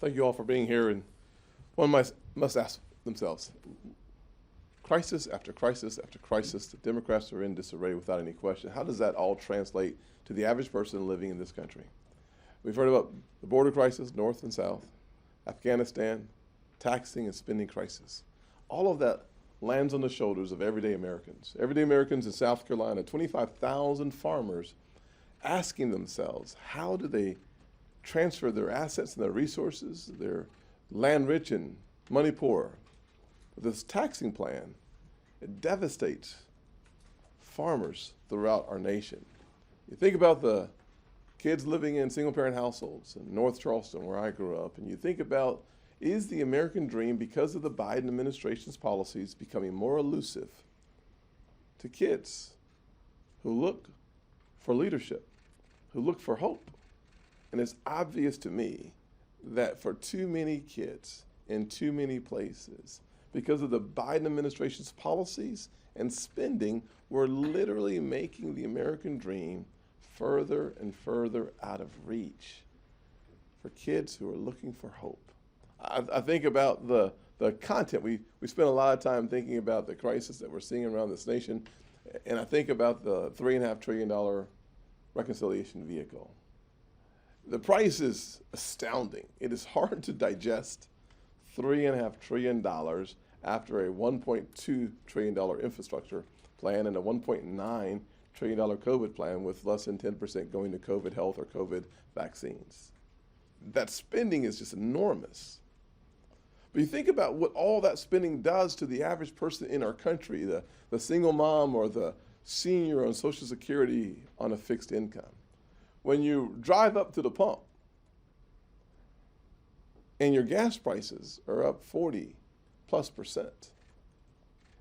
Thank you all for being here. And one must ask themselves, crisis after crisis after crisis, the Democrats are in disarray without any question. How does that all translate to the average person living in this country? We've heard about the border crisis, north and south, Afghanistan, taxing and spending crisis. All of that lands on the shoulders of everyday Americans. Everyday Americans in South Carolina, 25,000 farmers asking themselves, how do they transfer their assets and their resources? They're land rich and money poor. This taxing plan, it devastates farmers throughout our nation. You think about the kids living in single-parent households in North Charleston, where I grew up, and you think about, is the American dream, because of the Biden administration's policies, becoming more elusive to kids who look for leadership, who look for hope? And it's obvious to me that for too many kids in too many places, because of the Biden administration's policies and spending, we're literally making the American dream further and further out of reach for kids who are looking for hope. I think about the content. We spend a lot of time thinking about the crisis that we're seeing around this nation, and I think about the $3.5 trillion reconciliation vehicle. The price is astounding. It is hard to digest $3.5 trillion after a $1.2 trillion infrastructure plan and a $1.9 trillion COVID plan, with less than 10% going to COVID health or COVID vaccines. That spending is just enormous. But you think about what all that spending does to the average person in our country, the single mom or the senior on Social Security on a fixed income. When you drive up to the pump and your gas prices are up 40+%,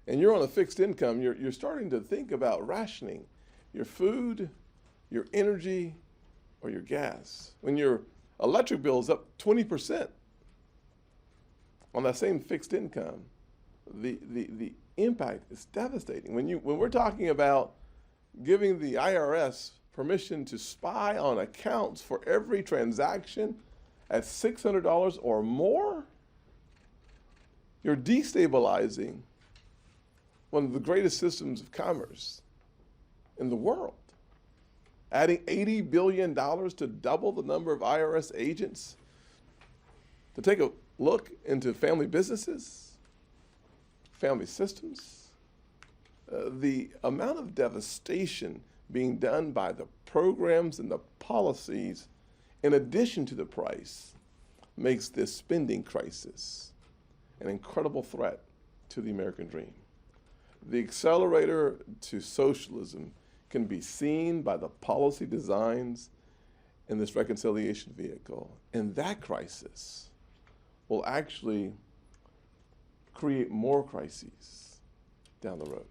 and you're on a fixed income, you're starting to think about rationing your food, your energy, or your gas. When your electric bill is up 20% on that same fixed income, the impact is devastating. When we're talking about giving the IRS permission to spy on accounts for every transaction at $600 or more, you're destabilizing one of the greatest systems of commerce in the world. Adding $80 billion to double the number of IRS agents to take a look into family businesses, family systems. The amount of devastation being done by the programs and the policies, in addition to the price, makes this spending crisis an incredible threat to the American dream. The accelerator to socialism can be seen by the policy designs in this reconciliation vehicle, and that crisis will actually create more crises down the road.